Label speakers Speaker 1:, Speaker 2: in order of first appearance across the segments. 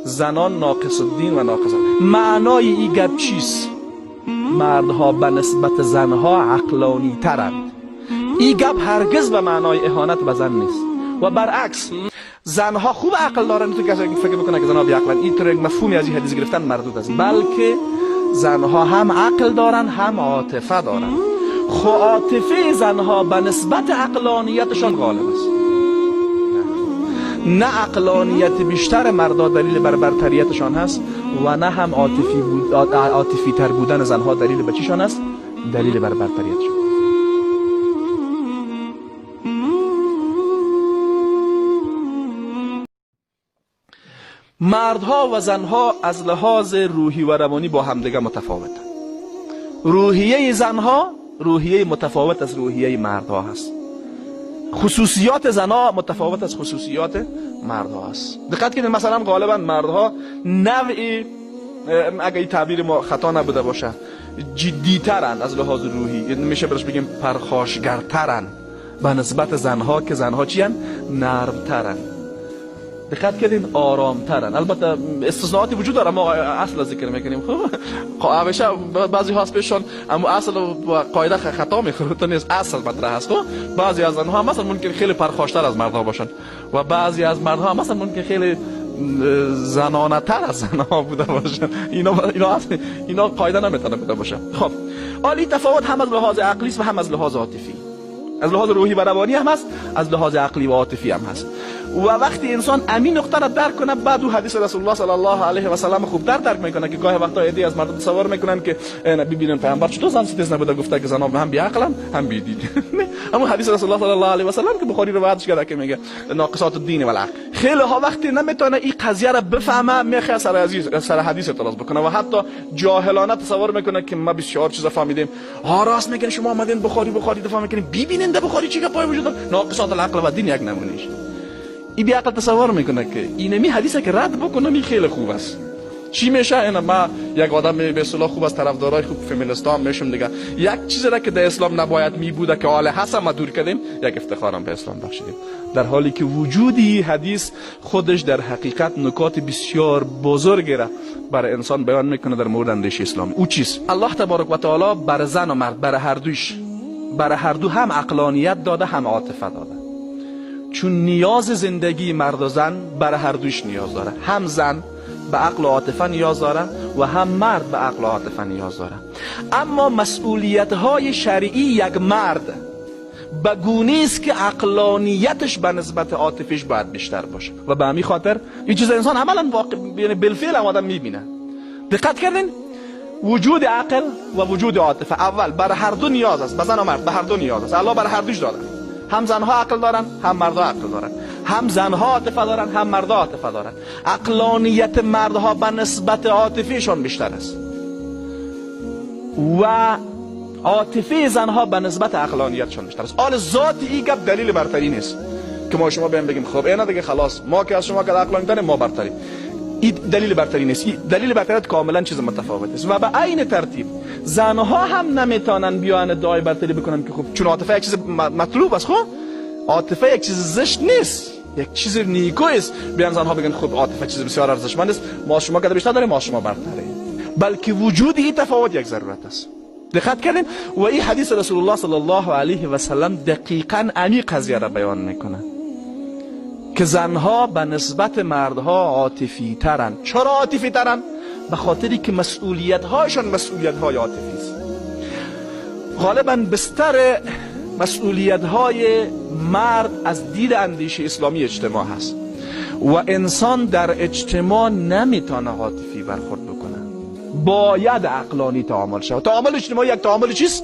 Speaker 1: زنان ناقص الدین و ناقص. معنای این گپ چیست؟ مردها به نسبت زنها عقلانی ترند. این گپ هرگز به معنای اهانت به زن نیست و برعکس زنها خوب عقل دارن. تو کسی فکر میکنه که زنها بی عقلن، این طور یک مفهومی از این حدیث گرفتن مردود است، بلکه زنها هم عقل دارن هم عاطفه دارن. خو عاطفه زنها به نسبت عقلانیتشان غالب است. نه عقلانیت بیشتر مردا دلیل بر برتریتشان هست و نه هم عاطفی تر بودن زنها دلیل به چیشان است؟ دلیل بر برتریتشان. مردها و زنها از لحاظ روحی و روانی با همدیگه متفاوتند. روحیه زنها روحیه متفاوت از روحیه مردها هست. خصوصیات زنها متفاوت از خصوصیات مردها است. دقت کنید مثلا غالبا مردها نوعی، اگه این تعبیر ما خطا نبوده باشه، جدیترن از لحاظ روحی، میشه برش بگیم پرخاشگرترن به نسبت زنها که زنها چیان؟ نرمترن. دقت کردین؟ آرامترن. البته استثناءاتی وجود داره، ما اصل ذکر میکنیم. خب همیشه بعضی ها پیششون اما اصل و قاعده خطا میخوره، تو نیست، اصل مطرح هست. بعضی از زنها مثلا ممکن خیلی پرخاشتر از مردها باشن و بعضی از مردها مثلا ممکن خیلی زنانه تر از زنها بوده باشن. اینا قاعده نمیتونه بوده باشه. خب عالی، تفاوت هم از لحاظ عقلی و هم از لحاظ عاطفی، از لحاظ روحی و روانی هم هست، از لحاظ عقلی و عاطفی هم هست. و وقتی انسان امین نقطه را درک کنه، بعد او حدیث رسول الله صلی الله علیه و سلم خوب درک میکنه که گاهی وقتا ایده از مردم تصور میکنن که ببینن پیامبر چطور زن ستیز نبوده، گفته که زنان هم بی عقلن هم بی دین. اما حدیث رسول الله صلی الله علیه و سلم که بخاری روایتش کرده که میگه ناقصات الدین و العقل. خیلی ها وقتی نمیتونه این قضیه را بفهمه، میخواد سر حدیث اعتراض بکنه و حتی جاهلانه تصور میکنه که ما بسیار چیزا فهمیدیم. ها راست میگن، شما اومدین بخاری دفاع میکنین، ببینید بخاری چی پای وجود داره. ناقصات العقل و دین یک نمونهش. این بی عقل تصور میکنه که اینمی حدیثه که رد بکنه می خیلی خوب است. چی میشه؟ اینا ما یک آدم به اصطلاح خوب از طرفدارای خوب فمینیستان میشم دیگه. یک چیزی را که در اسلام نباید میبوده که حال حسن ما دور کردیم، یک افتخارم به اسلام بخشیدیم، در حالی که وجودی حدیث خودش در حقیقت نکات بسیار بزرگی را برای انسان بیان میکنه در مورد اندیشه اسلامی. او چیست؟ الله تبارک و تعالی بر زن و مرد، برای هر دو هم عقلانیت داده هم عاطفه داده. چون نیاز زندگی مرد و زن برای هر دوش نیاز داره. هم زن به عقل و عاطفه نیاز داره و هم مرد به عقل و عاطفه نیاز داره. اما مسئولیت های شرعی یک مرد به گونه است که عقلانیتش به نسبت عاطفیش باید بیشتر باشه و به همین خاطر این چیز انسان عملا یعنی بالفعل هم آدم میبینه. دقت کردین؟ وجود عقل و وجود عاطفه اول برای هر دو نیاز است. به زن و مرد به هر دو نیاز است. الله برای هر دوش داده. هم زنها عقل دارن هم مردها عقل دارن، هم زنها عاطفه دارن هم مردها عاطفه دارن. عقلانیت مردها به نسبت عاطفیشون بیشتر است و عاطفه زنها به نسبت عقلانیتشون بیشتر است. حال ذات این گپ دلیل برتری نیست که ما شما بگیم خب اینا دیگه خلاص ما که از شما که عقلانیتن ما برتری. این دلیل برتری نیست. این دلیل برتریت کاملا چیز متفاوت است و به عین ترتیب زنها هم نمیتونن بیان ادعای برتری بکنن که خب چون عاطفه یک چیز مطلوب است. خب عاطفه یک چیز زشت نیست، یک چیز نیکو است. بیان زنها بگن خب عاطفه چیز بسیار ارزشمند است، ما شما که بیشتر داریم ما شما برتری. بلکه وجود این تفاوت یک ضرورت است. دقت کردین؟ و این حدیث رسول الله صلی الله علیه و سلم دقیقاً این قضیه را بیان میکنه که زنها به نسبت مردها عاطفی ترن. چرا عاطفی ترن؟ به خاطری که مسئولیت هایشان مسئولیت های عاطفی است. غالبا بستر مسئولیت های مرد از دید اندیشه اسلامی اجتماع هست و انسان در اجتماع نمیتونه عاطفی برخورد بکنه، باید عقلانی تعامل شود. تعامل اجتماعی یک تعامل چیست؟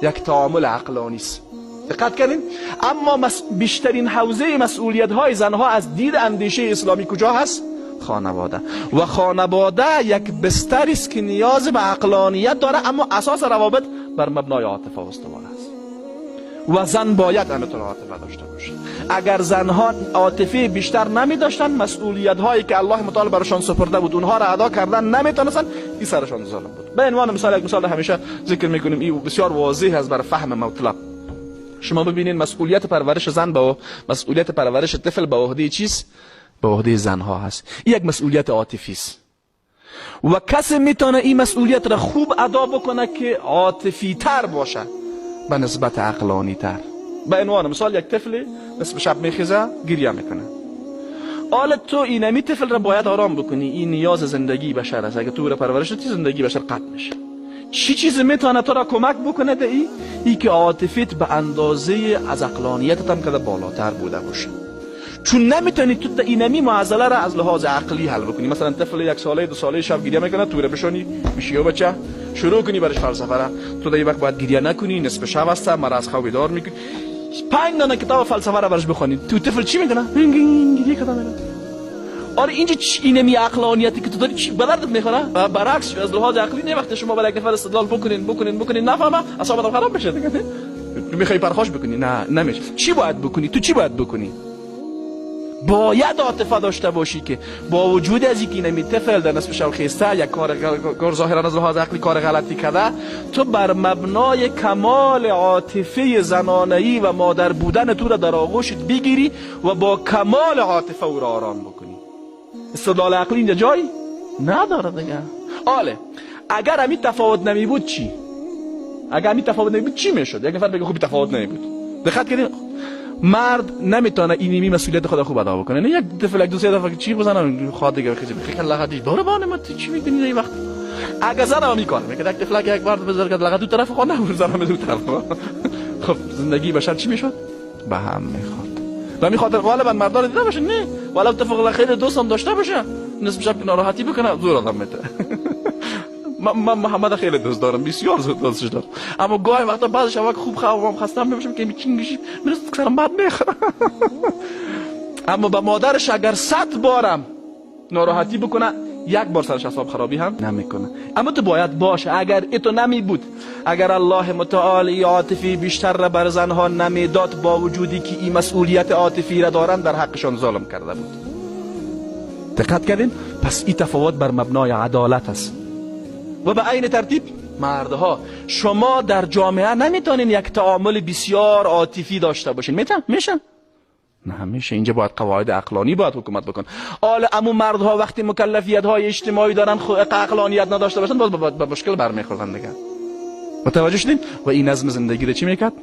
Speaker 1: یک تعامل عقلانی است. دقت کردین؟ اما بیشترین حوزه مسئولیت های زنها از دید اندیشه اسلامی کجا هست؟ خانواده. و خانواده یک بستری است که نیاز به عقلانیت داره، اما اساس روابط بر مبنای عاطفه استوار است و زن باید همینطور عاطفه داشته باشه. اگر زنها عاطفه بیشتر نمی داشتن، مسئولیت هایی که الله متعال برشان سپرده بود اونها را ادا کردن نمیتونستن، این سرشان ظلم بود. به عنوان مثال یک مثال همیشه ذکر میکنیم، این بسیار واضح است برای فهم مطلب. شما ببینید مسئولیت پرورش زن با مسئولیت پرورش طفل به عهده چیست؟ به عهده زنها هست. این یک مسئولیت عاطفی است و کسی میتونه این مسئولیت را خوب ادا بکنه که عاطفی تر باشه به نسبت عقلانی تر. به عنوان مثال یک طفل نصف شب میخیزه گریه میکنه، حالا تو اینمی طفل را باید آرام بکنی، این نیاز زندگی بشر است، اگه تو را پرورش بدی زندگی بشر قطع میشه. چی چیزی میتونه تو را کمک بکنه به این که عاطفیت به اندازه از عقلانیتت هم کده بالاتر بوده باشه. چون نمیتونی تو اینمی معضله را از لحاظ عقلی حل بکنی. مثلا طفل 1 ساله 2 ساله شب گریه میکنه، تو را بشونی میشی و بچه شروع کنی برش فلسفه را، تو در وقت باید گریه نکنی، نصف شب است، مرا از خواب بیدار میکنی، 5 دانه کتاب فلسفه را برش بخونی، تو طفل چی میکنه؟ گریه کده میکنه. آره اینجا اینمی عقلانیتی که تو داری چی به دردت میخوره؟ برعکس از لحاظ عقلی نه، وقتی شما برای یک نفر استدلال بکنین نفهمه اعصابت خراب بشه دیگه. تو میخوای پرخاش بکنی، نه نمیشه. چی باید بکنی؟ تو چی باید بکنی؟ باید عاطفه داشته باشی که با وجود از اینکه اینمی طفل در نصف شب خسته یک کار ظاهرا از لحاظ عقلی کار غلطی کرده، تو بر مبنای کمال عاطفه زنانه‌ای و مادر بودن تو را در آغوشت بگیری و با کمال عاطفه او را آرام بکنی. استدلال عقلی اینجا جایی نداره دیگه. حالا اگر همین تفاوت نمی بود چی؟ اگر همین تفاوت نمی بود چی میشد؟ یک نفر بگه خوب تفاوت نمی بود. دقت کردین مرد نمیتونه اینمی مسئولیت خود خوب ادا بکنه. نه یک دفعه یک دو سه دفعه چی بزنه خواهد دیگه خیلی لغتی داره بانه ما چی میدونی این وقت اگه زنم میکنه میگه یک دفعه یک بار بذار که لغت دو طرف خود نه زنم دو طرف. خب زندگی بشر چی میشد؟ به هم میخورد. و میخواد غالبا مردان دیده باشه نه ولو اتفاق خیلی دوست هم داشته باشه نصف شب ناراحتی بکنه زور آدم میته. من محمد خیلی دوست دارم، بسیار زود دوستش دارم، اما گاهی وقتا بعضی شب خوب خوابم خستم میباشم که میچینگیش میرسه سرم بد میخوره. اما با مادرش اگر 100 بارم ناراحتی بکنه 1 بار سرش اعصاب خرابی هم نمیکنه. اما تو باید باشه. اگر ایتو نمی بود، اگر الله متعال عاطفی بیشتر را بر زنها نمیداد، با وجودی که این مسئولیت عاطفی را دارن در حقشان ظلم کرده بود. دقت کردین؟ پس این تفاوت بر مبنای عدالت است. و به عین ترتیب مردها شما در جامعه نمیتونین یک تعامل بسیار عاطفی داشته باشین. میشن؟ نه همیشه. اینجا باید قواعد عقلانی باید حکومت بکن. حالا اما مردها وقتی مکلفیت های اجتماعی دارن عقلانیت نداشته باشن باز به مشکل برمیخورن دیگه. متوجه شدین؟ و این نظم زندگی رو چی میکرد؟